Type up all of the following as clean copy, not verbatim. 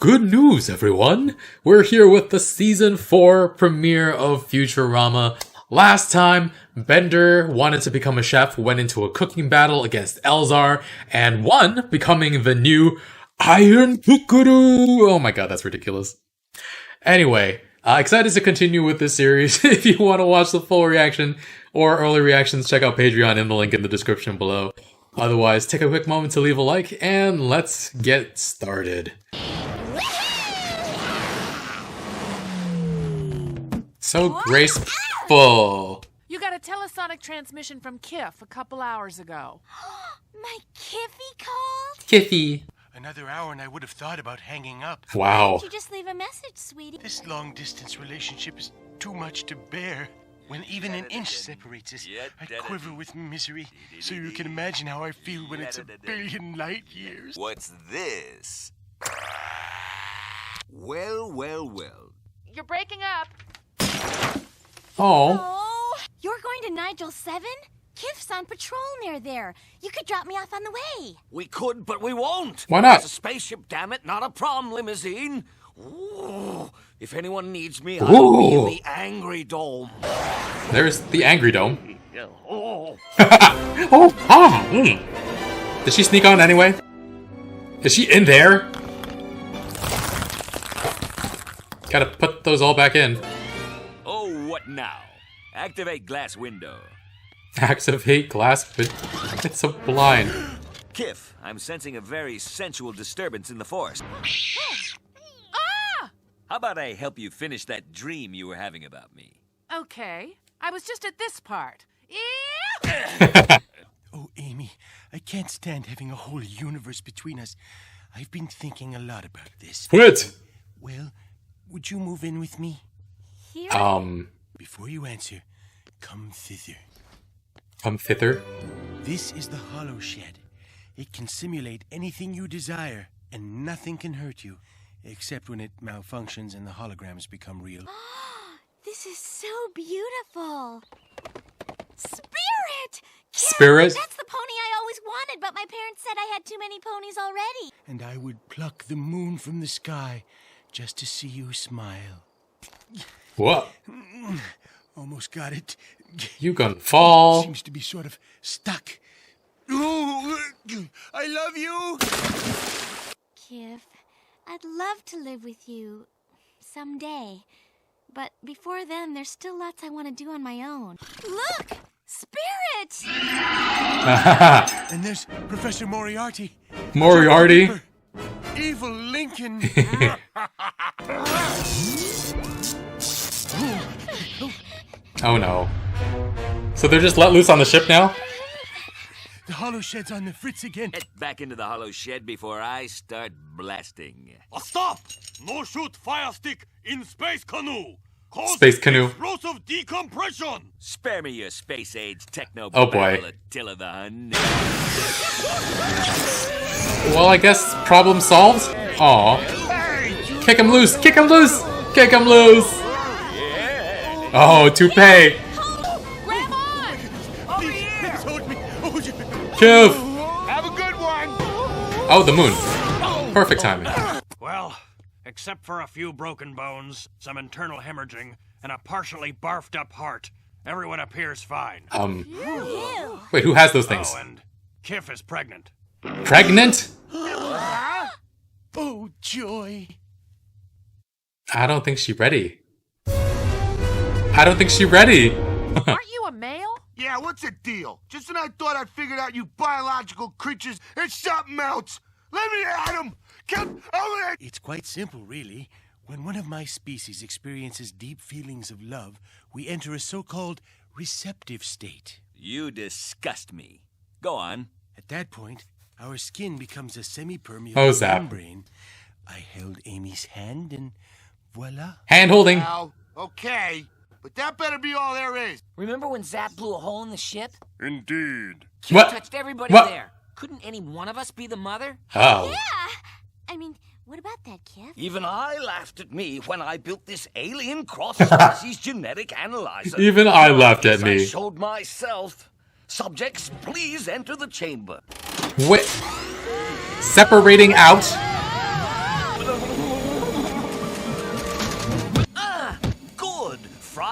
Good news, everyone! We're here with the Season 4 premiere of Futurama. Last time, Bender wanted to become a chef, went into a cooking battle against Elzar, and won, becoming the new Iron Kukuru! Oh my god, that's ridiculous. Anyway, excited to continue with this series. If you want to watch the full reaction or early reactions, check out Patreon in the link in the description below. Otherwise, take a quick moment to leave a like, and let's get started. So graceful. You got a telesonic transmission from Kif a couple hours ago. My Kiffy called? Kiffy. Another hour and I would have thought about hanging up. Wow. Why didn't you just leave a message, sweetie? This long-distance relationship is too much to bear. When even an inch separates us, I quiver with misery. So you can imagine how I feel when it's a billion light years. What's this? Well. You're breaking up. Oh. Oh, you're going to Nigel 7? Kif's on patrol near there. You could drop me off on the way. We could, but we won't. Why not? It's a spaceship, damn it, not a prom limousine. Ooh, if anyone needs me, I'll be in the Angry Dome. There's the Angry Dome. Oh. Did she sneak on anyway? Is she in there? Gotta put those all back in. Oh, what now? Activate glass window. Activate glass. It's so blind. Kif, I'm sensing a very sensual disturbance in the force. Ah! How about I help you finish that dream you were having about me? Okay. I was just at this part. Oh, Amy, I can't stand having a whole universe between us. I've been thinking a lot about this. What? Well, would you move in with me? Here? Before you answer, come thither. Come thither. This is the Hollow Shed. It can simulate anything you desire, and nothing can hurt you, except when it malfunctions and the holograms become real. This is so beautiful. Spirit! Spirit? That's the pony I always wanted, but my parents said I had too many ponies already. And I would pluck the moon from the sky just to see you smile. What? Almost got it. You gonna fall? Seems to be sort of stuck. Ooh, I love you. Kif, I'd love to live with you someday. But before then, there's still lots I want to do on my own. Look! Spirit! And there's Professor Moriarty. Moriarty? Evil Lincoln. Oh no. So they're just let loose on the ship now? The Hollow Shed's on the fritz again. Get back into the Hollow Shed before I start blasting. Stop! No shoot fire stick in space canoe. Cause Space canoe. explosive decompression. Spare me your space-age techno Oh, boy. babble, Attila the Hun. Well, I guess problem solved? Aw. Kick him loose! Kick him loose! Kick him loose! Oh, toupee! Grab on! Over here! Kif! Have a good one. Oh, the moon. Perfect timing. Well, except for a few broken bones, some internal hemorrhaging, and a partially barfed up heart, everyone appears fine. Ew. Wait, who has those things? Oh, and Kif is pregnant. Pregnant? Oh, joy. I don't think she's ready. I don't think she's ready. Aren't you a male? Yeah, what's the deal? Just when I thought I'd figured out you biological creatures, it's something else. Let me at him. It's quite simple, really. When one of my species experiences deep feelings of love, we enter a so-called receptive state. You disgust me. Go on. At that point, our skin becomes a semi-permeable Oh, Zap. membrane. I held Amy's hand and voila. Hand holding. Al, okay, but that better be all there is. Remember when Zap blew a hole in the ship? Indeed. Kif What? touched everybody What? there. Couldn't any one of us be the mother? Oh. Yeah! I mean, what about that, Kif? Even I laughed at me when I built this alien cross-species genetic analyzer. Even I laughed at I me. showed myself. Subjects, please enter the chamber. Wait. Separating out?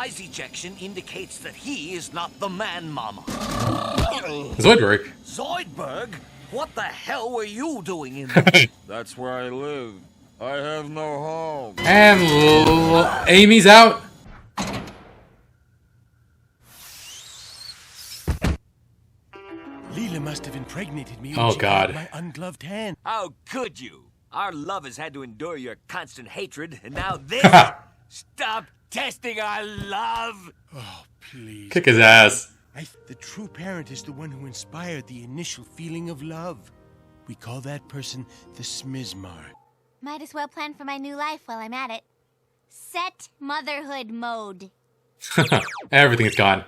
size ejection indicates that he is not the man mama. Zoidberg. Zoidberg? What the hell were you doing in That's where I live. I have no home. And Amy's out. Leela must have impregnated me. Oh, when she God. held my ungloved hand. How could you? Our love has had to endure your constant hatred, and now this? Stop testing our love! Oh, please. Kick his ass. The true parent is the one who inspired the initial feeling of love. We call that person the Smizmar. Might as well plan for my new life while I'm at it. Set motherhood mode. Everything's gone.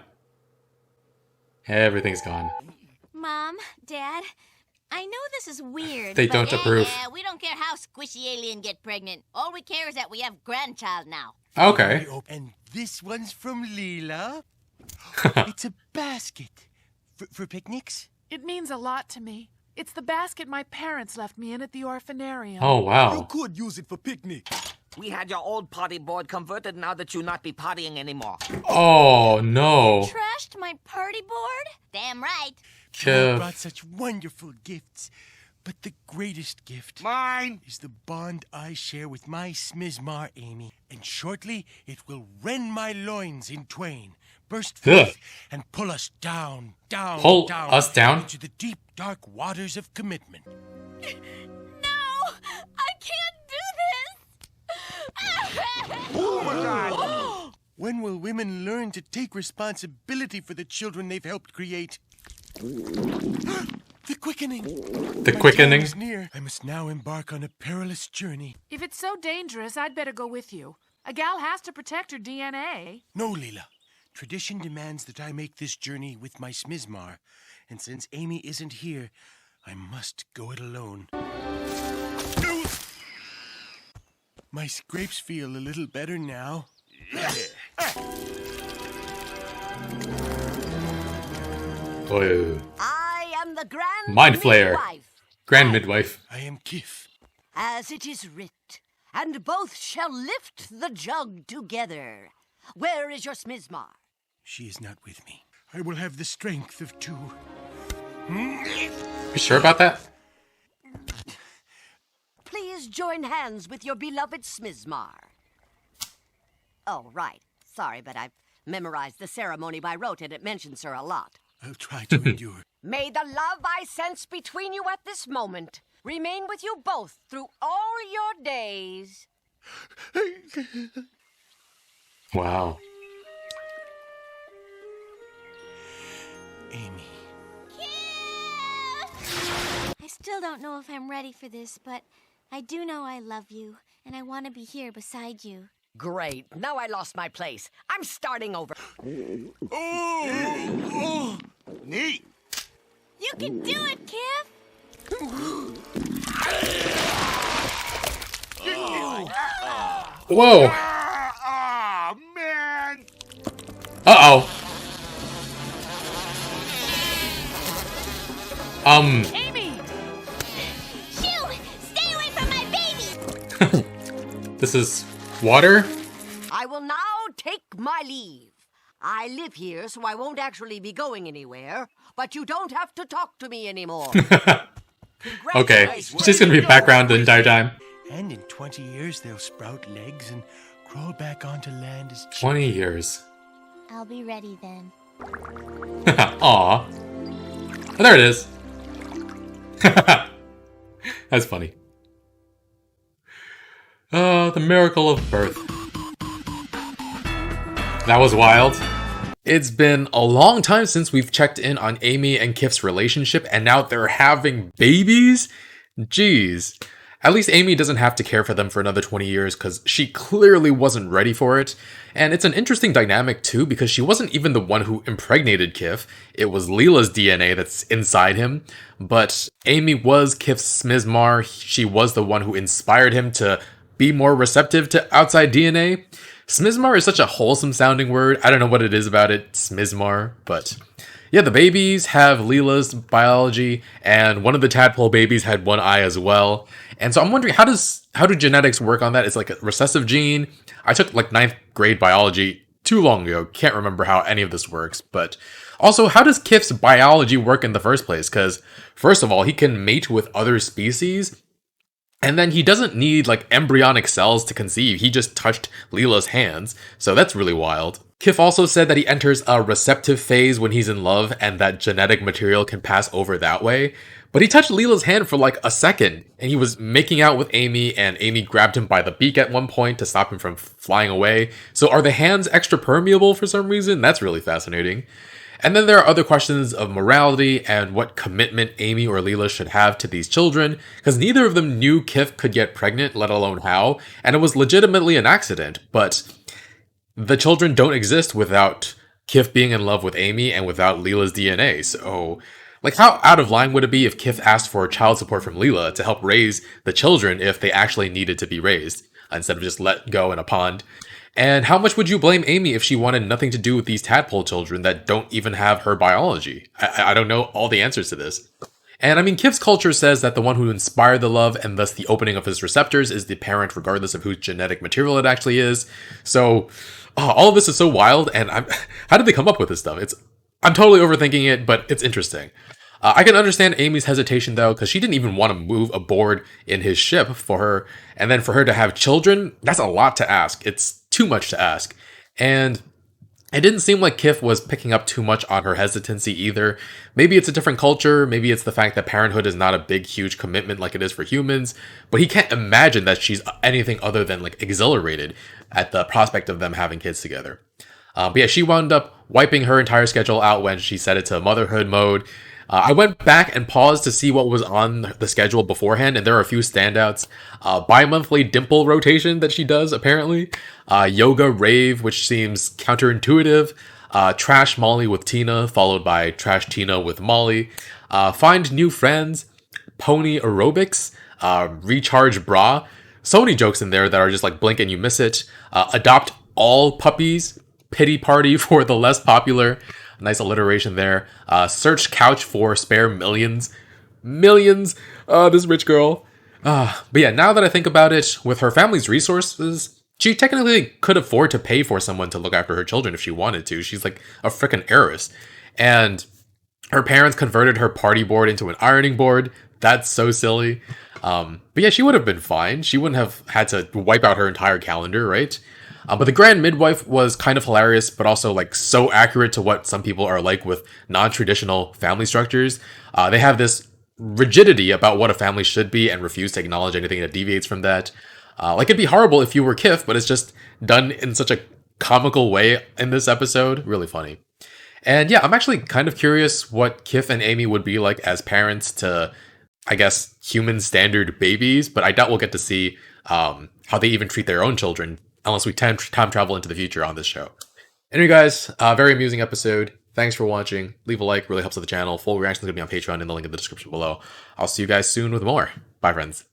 Everything's gone. Mom, Dad, I know this is weird. They but don't approve. Yeah, we don't care how squishy alien get pregnant. All we care is that we have grandchild now. Okay. And this one's from Leela. It's a basket. For picnics? It means a lot to me. It's the basket my parents left me in at the orphanarium. Oh, wow. could use it for picnic. We had your old potty board converted now that you not be pottying anymore. Oh, no. Trashed my party board? Damn right. You brought such wonderful gifts. But the greatest gift Mine. is the bond I share with my Smizmar, Amy. And shortly, it will rend my loins in twain, burst forth, and pull us down, Pull us down? into the deep, dark waters of commitment. No! I can't do this! Oh my God. When will women learn to take responsibility for the children they've helped create? The quickening. The My quickening. time is near. I must now embark on a perilous journey. If it's so dangerous, I'd better go with you. A gal has to protect her DNA. No, Leela. Tradition demands that I make this journey with my Smizmar. And since Amy isn't here, I must go it alone. My scrapes feel a little better now. Oh, I am the Grand Mind Flayer. Midwife, Grand Midwife. I am Kif. as it is writ, and both shall lift the jug together. Where is your Smizmar? She is not with me. I will have the strength of two. You sure about that? Please join hands with your beloved Smizmar. Oh, right. Sorry, but I've memorized the ceremony by rote, and it mentions her a lot. I'll try to endure. May the love I sense between you at this moment remain with you both through all your days. Wow. Amy. I still don't know if I'm ready for this, but I do know I love you, and I want to be here beside you. Great. Now I lost my place. I'm starting over. Neat. You can do it, Kif! Whoa. Ah, man. Uh-oh. Amy! Shoo! Stay away from my baby! This is water? I will now take my leave. I live here, so I won't actually be going anywhere, but you don't have to talk to me anymore. Okay. She's just gonna be background the entire time. And in 20 years, they'll sprout legs and crawl back onto land as 20 years. I'll be ready then. Aw. Oh, there it is. That's funny. The miracle of birth. That was wild. It's been a long time since we've checked in on Amy and Kif's relationship, and now they're having babies? Jeez. At least Amy doesn't have to care for them for another 20 years because she clearly wasn't ready for it. And it's an interesting dynamic too because she wasn't even the one who impregnated Kif. It was Leela's DNA that's inside him. But Amy was Kif's Smizmar. She was the one who inspired him to be more receptive to outside DNA. Smizmar is such a wholesome sounding word. I don't know what it is about it, Smizmar, but yeah, the babies have Leela's biology, and one of the tadpole babies had one eye as well. And so I'm wondering, how do genetics work on that? It's like a recessive gene. I took like 9th grade biology too long ago. Can't remember how any of this works. But also, how does Kif's biology work in the first place? Because, first of all, he can mate with other species. And then he doesn't need, like, embryonic cells to conceive. He just touched Leela's hands. So that's really wild. Kif also said that he enters a receptive phase when he's in love and that genetic material can pass over that way. But he touched Leela's hand for like a second, and he was making out with Amy, and Amy grabbed him by the beak at one point to stop him from flying away. So are the hands extra permeable for some reason? That's really fascinating. And then there are other questions of morality and what commitment Amy or Leela should have to these children, because neither of them knew Kif could get pregnant, let alone how, and it was legitimately an accident, but the children don't exist without Kif being in love with Amy and without Leela's DNA, so like how out of line would it be if Kif asked for child support from Leela to help raise the children if they actually needed to be raised, instead of just let go in a pond? And how much would you blame Amy if she wanted nothing to do with these tadpole children that don't even have her biology? I don't know all the answers to this. And I mean, Kif's culture says that the one who inspired the love and thus the opening of his receptors is the parent regardless of whose genetic material it actually is. So, all of this is so wild, and how did they come up with this stuff? I'm totally overthinking it, but it's interesting. I can understand Amy's hesitation, though, because she didn't even want to move aboard in his ship for her, and then for her to have children, that's a lot to ask. It's too much to ask. And it didn't seem like Kif was picking up too much on her hesitancy either. Maybe it's a different culture, maybe it's the fact that parenthood is not a big, huge commitment like it is for humans, but he can't imagine that she's anything other than, like, exhilarated at the prospect of them having kids together. But yeah, she wound up wiping her entire schedule out when she set it to motherhood mode. I went back and paused to see what was on the schedule beforehand, and there are a few standouts. Bi-monthly dimple rotation that she does, apparently. Yoga rave, which seems counterintuitive. Trash Molly with Tina, followed by Trash Tina with Molly. Find new friends. Pony aerobics. Recharge bra. So many jokes in there that are just like blink and you miss it. Adopt all puppies. Pity party for the less popular. Nice alliteration there. Search couch for spare millions. Millions! This rich girl. But yeah, now that I think about it, with her family's resources, she technically could afford to pay for someone to look after her children if she wanted to. She's like a freaking heiress. And her parents converted her party board into an ironing board. That's so silly. But yeah, she would have been fine. She wouldn't have had to wipe out her entire calendar, right? But the grand midwife was kind of hilarious, but also like so accurate to what some people are like with non-traditional family structures. They have this rigidity about what a family should be and refuse to acknowledge anything that deviates from that. Like it'd be horrible if you were Kif, but it's just done in such a comical way in this episode. Really funny. And yeah, I'm actually kind of curious what Kif and Amy would be like as parents to, I guess, human standard babies, but I doubt we'll get to see how they even treat their own children unless we time travel into the future on this show. Anyway, guys, very amusing episode. Thanks for watching. Leave a like, really helps with the channel. Full reaction is going to be on Patreon in the link in the description below. I'll see you guys soon with more. Bye, friends.